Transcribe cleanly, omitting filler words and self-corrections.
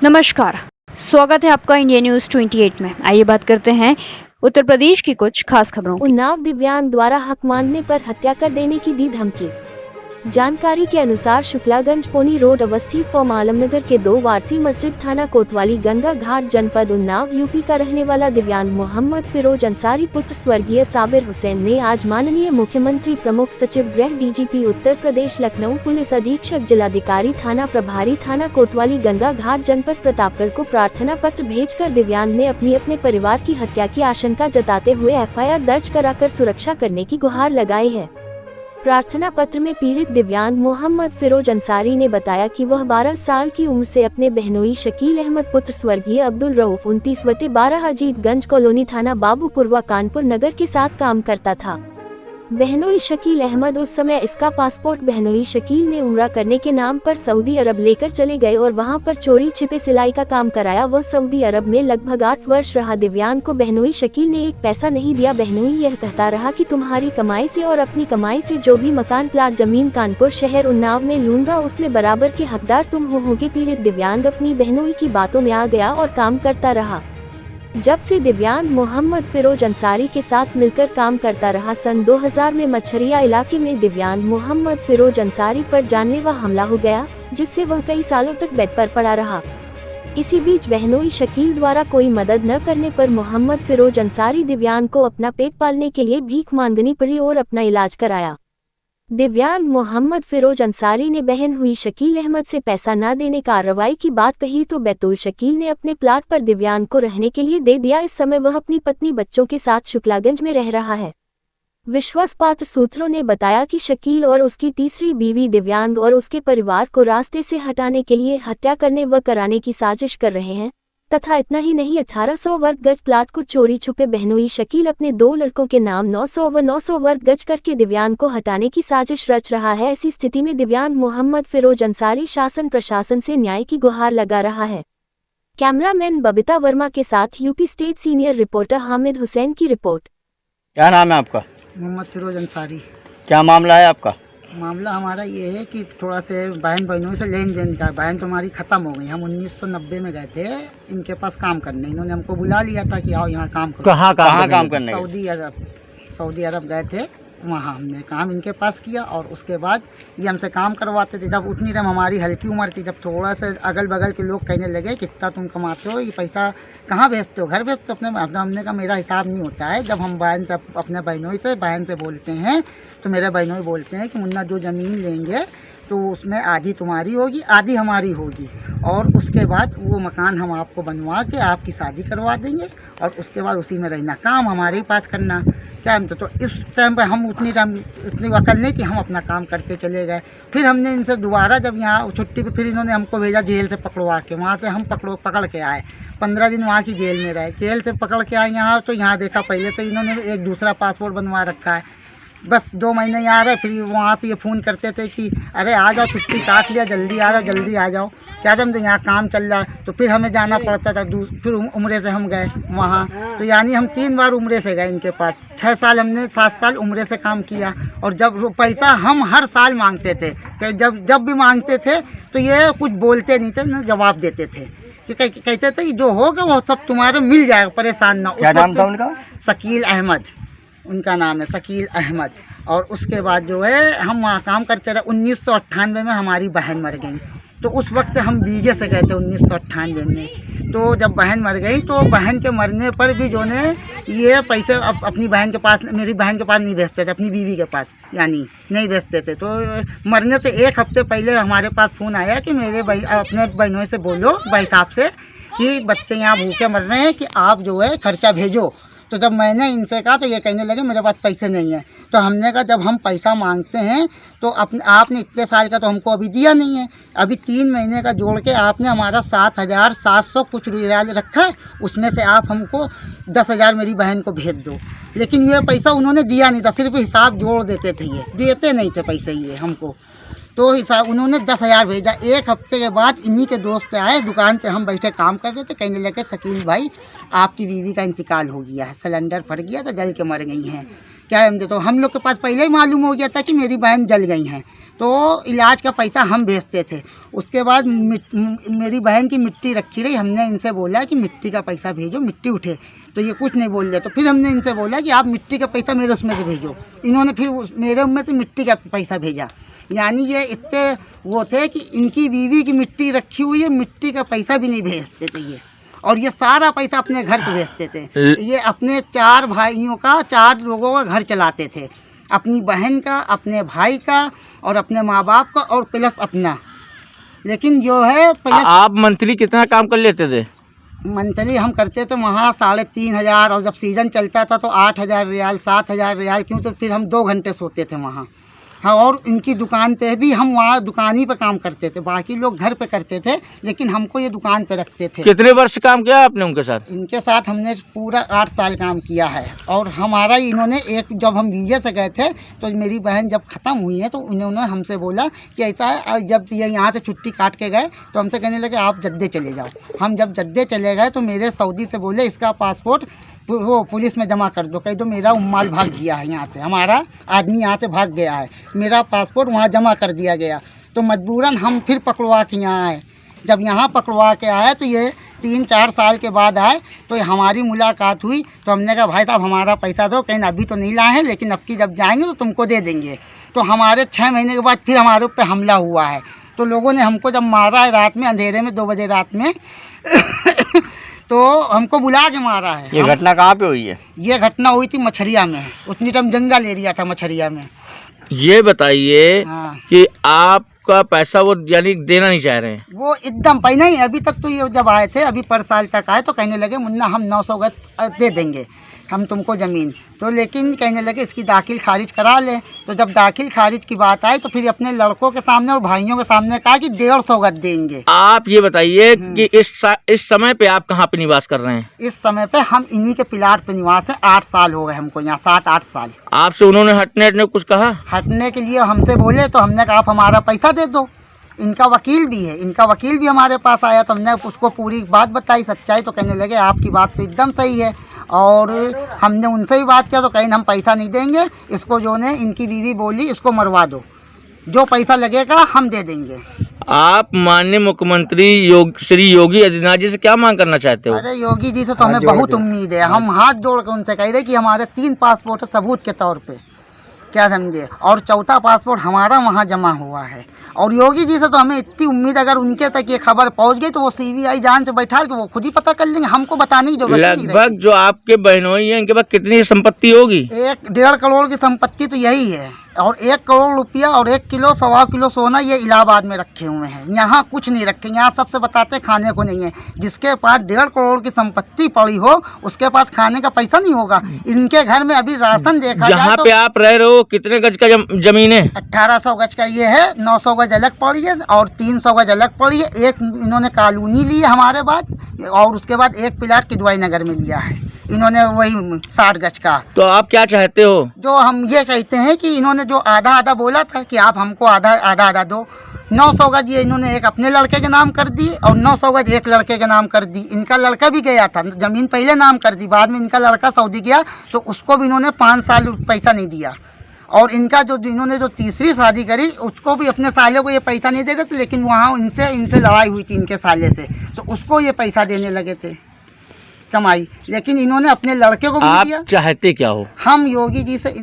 नमस्कार, स्वागत है आपका इंडिया न्यूज 28 में। आइए बात करते हैं उत्तर प्रदेश की कुछ खास खबरों की। उन्नाव दिव्यांग द्वारा हक मांगने पर हत्या कर देने की दी धमकी। जानकारी के अनुसार शुक्लागंज पोनी रोड अवस्थित फॉर्म आलमनगर के 2 वारसी मस्जिद थाना कोतवाली गंगा घाट जनपद उन्नाव यूपी का रहने वाला दिव्यांग मोहम्मद फिरोज अंसारी पुत्र स्वर्गीय साबिर हुसैन ने आज माननीय मुख्यमंत्री, प्रमुख सचिव गृह, डीजीपी उत्तर प्रदेश लखनऊ, पुलिस अधीक्षक, जिलाधिकारी, थाना प्रभारी, थाना कोतवाली गंगा घाट जनपद प्रतापगढ़ को प्रार्थना पत्र भेजकर दिव्यांग ने अपने परिवार की हत्या की आशंका जताते हुए एफआईआर दर्ज कराकर सुरक्षा करने की गुहार लगाई है। प्रार्थना पत्र में पीड़ित दिव्यांग मोहम्मद फिरोज अंसारी ने बताया कि वह 12 साल की उम्र से अपने बहनोई शकील अहमद पुत्र स्वर्गीय अब्दुल रऊफ 29/12 अजीतगंज कॉलोनी थाना बाबूपुरवा कानपुर नगर के साथ काम करता था। बहनोई शकील अहमद उस समय इसका पासपोर्ट बहनोई शकील ने उम्रा करने के नाम पर सऊदी अरब लेकर चले गए और वहां पर चोरी छिपे सिलाई का काम कराया। वह सऊदी अरब में लगभग 8 वर्ष रहा। दिव्यांग को बहनोई शकील ने एक पैसा नहीं दिया। बहनोई यह कहता रहा कि तुम्हारी कमाई से और अपनी कमाई से जो भी मकान, प्लाट, जमीन कानपुर शहर, उन्नाव में लूंगा उसमें बराबर के हकदार तुम होगे। पीड़ित दिव्यांग अपनी बहनोई की बातों में आ गया और काम करता रहा। जब से दिव्यांग मोहम्मद फिरोज अंसारी के साथ मिलकर काम करता रहा, सन 2000 में मछरिया इलाके में दिव्यांग मोहम्मद फिरोज अंसारी पर जानलेवा हमला हो गया, जिससे वह कई सालों तक बेड पर पड़ा रहा। इसी बीच बहनोई शकील द्वारा कोई मदद न करने पर मोहम्मद फिरोज अंसारी दिव्यांग को अपना पेट पालने के लिए भीख मांगनी पड़ी और अपना इलाज कराया। दिव्यांग मोहम्मद फिरोज अंसारी ने बहन हुई शकील अहमद से पैसा न देने कार्रवाई की बात कही तो बैतूल शकील ने अपने प्लाट पर दिव्यांग को रहने के लिए दे दिया। इस समय वह अपनी पत्नी, बच्चों के साथ शुक्लागंज में रह रहा है। विश्वास पात्र सूत्रों ने बताया कि शकील और उसकी तीसरी बीवी दिव्यांग और उसके परिवार को रास्ते से हटाने के लिए हत्या करने व कराने की साजिश कर रहे हैं तथा इतना ही नहीं, 1800 वर्ग गज प्लाट को चोरी छुपे बहनोई शकील अपने 2 लड़कों के नाम 900 व 900 वर्ग गज करके दिव्यांग को हटाने की साजिश रच रहा है। ऐसी स्थिति में दिव्यांग मोहम्मद फिरोज अंसारी शासन प्रशासन से न्याय की गुहार लगा रहा है। कैमरामैन बबीता वर्मा के साथ UP state senior reporter Hamid Hussain की रिपोर्ट। क्या नाम है आपका? मोहम्मद फिरोज अंसारी। क्या मामला है आपका? मामला हमारा ये है कि थोड़ा से बहनों से लेन देन का। बहन तो हमारी ख़त्म हो गई। हम 1990 में गए थे इनके पास काम करने। इन्होंने हमको बुला लिया था कि आओ यहाँ काम करो। कहाँ काम करने? सऊदी अरब गए थे। वहाँ हमने काम इनके पास किया और उसके बाद ये हमसे काम करवाते थे। जब उतनी रम हमारी हल्की उम्र थी, जब थोड़ा सा अगल बगल के लोग कहने लगे कितना तुम कमाते हो, ये पैसा कहाँ भेजते हो, घर भेजते हो अपने? हमने कहा मेरा हिसाब नहीं होता है। जब हम बहन से, अपने बहन से बोलते हैं तो मेरे बहनोई बोलते हैं कि मुन्ना जो ज़मीन लेंगे तो उसमें आधी तुम्हारी होगी, आधी हमारी होगी, और उसके बाद वो मकान हम आपको बनवा के आपकी शादी करवा देंगे और उसके बाद उसी में रहना, काम हमारे ही पास करना। क्या हम तो इस टाइम पे हम उतनी अकल नहीं थी, हम अपना काम करते चले गए। फिर हमने इनसे दोबारा जब यहाँ छुट्टी पे, फिर इन्होंने हमको भेजा जेल से पकड़वा के। वहाँ से हम पकड़ के आए, 15 दिन वहाँ की जेल में रहे। जेल से पकड़ के आए यहाँ, तो यहाँ देखा पहले तो इन्होंने एक दूसरा पासपोर्ट बनवा रखा है। बस 2 महीने यहाँ रहे, फिर वहाँ से ये फ़ोन करते थे कि अरे आ जाओ, छुट्टी काट लिया, जल्दी आ जाओ, जल्दी आ जाओ। क्या जब तो यहाँ काम चल रहा है, तो फिर हमें जाना पड़ता था। फिर उम्रे से हम गए वहाँ, तो यानी हम 3 बार उम्रे से गए इनके पास। 6 साल हमने 7 साल उम्रे से काम किया। और जब पैसा हम हर साल मांगते थे, कि जब भी मांगते थे तो ये कुछ बोलते नहीं थे, न जवाब देते थे कि कहते थे कि जो होगा वो सब तुम्हारे मिल जाएगा, परेशान ना। क्या नाम था उनका? शकील अहमद उनका नाम है, शकील अहमद। और उसके बाद जो है हम वहाँ काम करते रहे। 1998 में हमारी बहन मर गई, तो उस वक्त हम वीजे से गए थे 1998 में। तो जब बहन मर गई तो बहन के मरने पर भी जो ने ये पैसे अपनी बहन के पास, मेरी बहन के पास नहीं भेजते थे, अपनी बीवी के पास यानी नहीं भेजते थे। तो मरने से 1 हफ्ते पहले हमारे पास फ़ोन आया कि मेरे अपने बहनों से बोलो, भाई साहब से, कि बच्चे यहाँ भूखे मर रहे हैं, कि आप जो है खर्चा भेजो। तो जब मैंने इनसे कहा तो ये कहने लगे मेरे पास पैसे नहीं हैं। तो हमने कहा जब हम पैसा मांगते हैं तो आपने इतने साल का तो हमको अभी दिया नहीं है। अभी 3 महीने का जोड़ के आपने हमारा 7,700 कुछ रियाल रखा है, उसमें से आप हमको 10,000 मेरी बहन को भेज दो। लेकिन ये पैसा उन्होंने दिया नहीं था, सिर्फ हिसाब जोड़ देते थे, ये देते नहीं थे पैसे ये हमको। तो हिसाब उन्होंने 10,000 भेजा। 1 हफ्ते के बाद इन्हीं के दोस्त आए, दुकान पे हम बैठे काम कर रहे थे, कहने लगे शकील भाई आपकी बीवी का इंतकाल हो गया है, सिलेंडर फट गया तो जल के मर गई हैं। क्या समझे। तो हम लोग के पास पहले ही मालूम हो गया था कि मेरी बहन जल गई हैं, तो इलाज का पैसा हम भेजते थे। उसके बाद मेरी बहन की मिट्टी रखी रही, हमने इनसे बोला कि मिट्टी का पैसा भेजो, मिट्टी उठे, तो ये कुछ नहीं बोल रहे। तो फिर हमने इनसे बोला कि आप मिट्टी का पैसा मेरे उसमें से भेजो। इन्होंने फिर मेरे उसमें से मिट्टी का पैसा भेजा। यानी ये इतने वो थे कि इनकी बीवी की मिट्टी रखी हुई है, मिट्टी का पैसा भी नहीं भेजते थे ये, और ये सारा पैसा अपने घर पे भेजते थे। ये अपने 4 भाइयों का, 4 लोगों का घर चलाते थे, अपनी बहन का, अपने भाई का और अपने माँ बाप का और प्लस अपना। लेकिन जो है प्लस आप मंथली कितना काम कर लेते थे? मंथली हम करते थे वहाँ 3,500, और जब सीज़न चलता था तो 8,000 रियाल, 7,000 रियाल, क्यों तो फिर हम 2 घंटे सोते थे वहाँ। हाँ, और इनकी दुकान पे भी हम वहाँ दुकान ही पे काम करते थे, बाकी लोग घर पे करते थे, लेकिन हमको ये दुकान पे रखते थे। कितने वर्ष काम किया आपने उनके साथ? इनके साथ हमने पूरा 8 साल काम किया है। और हमारा इन्होंने जब हम वीज़े से गए थे तो मेरी बहन जब ख़त्म हुई है तो इन्होंने हमसे बोला कि ऐसा है, जब ये यहाँ से छुट्टी काट के गए तो हमसे कहने लगे आप जद्दे चले जाओ। हम जब जद्दे चले गए तो मेरे सऊदी से बोले इसका पासपोर्ट वो पुलिस में जमा कर दो, कह दो मेरा उम्माल भाग गया है यहाँ से, हमारा आदमी यहाँ से भाग गया है, मेरा पासपोर्ट वहाँ जमा कर दिया गया। तो मजबूरन हम फिर पकड़वा के यहाँ आए। जब यहाँ पकड़वा के आए तो ये 3-4 साल के बाद आए, तो हमारी मुलाकात हुई। तो हमने कहा भाई साहब हमारा पैसा दो, कहीं अभी तो नहीं लाए हैं, लेकिन अब की जब जाएंगे तो तुमको दे देंगे। तो हमारे 6 महीने के बाद फिर हमारे ऊपर हमला हुआ है। तो लोगों ने हमको जब मारा है रात में, अंधेरे में 2 बजे रात में तो हमको बुला के मारा है। ये घटना कहाँ पे हुई है? ये घटना हुई थी मछरिया में, उतनी टाइम जंगल एरिया था मछरिया में। ये बताइए हाँ। कि आपका पैसा वो यानी देना नहीं चाह रहे हैं? वो एकदम पैसा नहीं, अभी तक तो ये जब आए थे, अभी पर साल तक आए तो कहने लगे मुन्ना हम 900 गज दे देंगे हम तुमको ज़मीन। तो लेकिन कहने लगे इसकी दाखिल खारिज करा लें। तो जब दाखिल खारिज की बात आई तो फिर अपने लड़कों के सामने और भाइयों के सामने कहा कि 150 गज देंगे। आप ये बताइए कि इस समय पे आप कहाँ पे निवास कर रहे हैं? इस समय पे हम इन्हीं के प्लाट पे निवास है। 8 साल हो गए हमको यहाँ, 7-8 साल। आपसे उन्होंने हटने कुछ कहा? हटने के लिए हमसे बोले तो हमने कहा आप हमारा पैसा दे दो। इनका वकील भी है, इनका वकील भी हमारे पास आया, तो हमने उसको पूरी बात बताई, सच्चाई। तो कहने लगे आपकी बात तो एकदम सही है। और हमने उनसे भी बात किया तो कहीं हम पैसा नहीं देंगे, इसको जो ने इनकी बीवी बोली इसको मरवा दो, जो पैसा लगेगा हम दे देंगे। आप माननीय मुख्यमंत्री श्री योगी आदित्यनाथ जी से क्या मांग करना चाहते हो? अरे योगी जी से तो हमें बहुत उम्मीद है। हम हाथ जोड़ कर उनसे कह रहे कि हमारे 3 पासपोर्ट सबूत के तौर पे, क्या समझे, और 4था पासपोर्ट हमारा वहाँ जमा हुआ है। और योगी जी से तो हमें इतनी उम्मीद, अगर उनके तक ये खबर पहुँच गई तो वो CBI जान से बैठा के वो खुद ही पता कर लेंगे, हमको बताने की जरूरत नहीं। लगभग जो आपके बहनोई हैं इनके पास कितनी संपत्ति होगी? 1-1.5 करोड़ की संपत्ति तो यही है, और 1 करोड़ रुपया और 1 किलो 1.25 किलो सोना ये इलाहाबाद में रखे हुए हैं। यहाँ कुछ नहीं रखे, यहाँ सबसे बताते खाने को नहीं है। जिसके पास 1.5 करोड़ की संपत्ति पड़ी हो उसके पास खाने का पैसा नहीं होगा। इनके घर में अभी राशन देखा जाए जहाँ तो पे आप रह रहे हो कितने गज का जमीन है? 1800 गज का ये है, 900 गज अलग पड़ी है और 300 गज अलग पड़ी है। एक इन्होंने कॉलोनी ली है हमारे बाद, और उसके बाद एक प्लाट किदवाई नगर में लिया है इन्होंने, वही 60 गज का। तो आप क्या चाहते हो? जो हम ये कहते हैं कि इन्होंने जो आधा बोला था कि आप हमको आधा दो, 900 गज ये इन्होंने एक अपने लड़के के नाम कर दी और 900 गज एक लड़के के नाम कर दी। इनका लड़का भी गया था, ज़मीन पहले नाम कर दी, बाद में इनका लड़का सऊदी गया तो उसको भी इन्होंने 5 साल पैसा नहीं दिया। और इनका जो इन्होंने जो तीसरी शादी करी उसको भी अपने साले को ये पैसा नहीं दे रहे थे, लेकिन वहाँ इनसे लड़ाई हुई थी इनके साले से, तो उसको ये पैसा देने लगे थे कमाई, लेकिन इन्होंने अपने लड़के को भी दिया। आप चाहते क्या हो? हम योगी जी से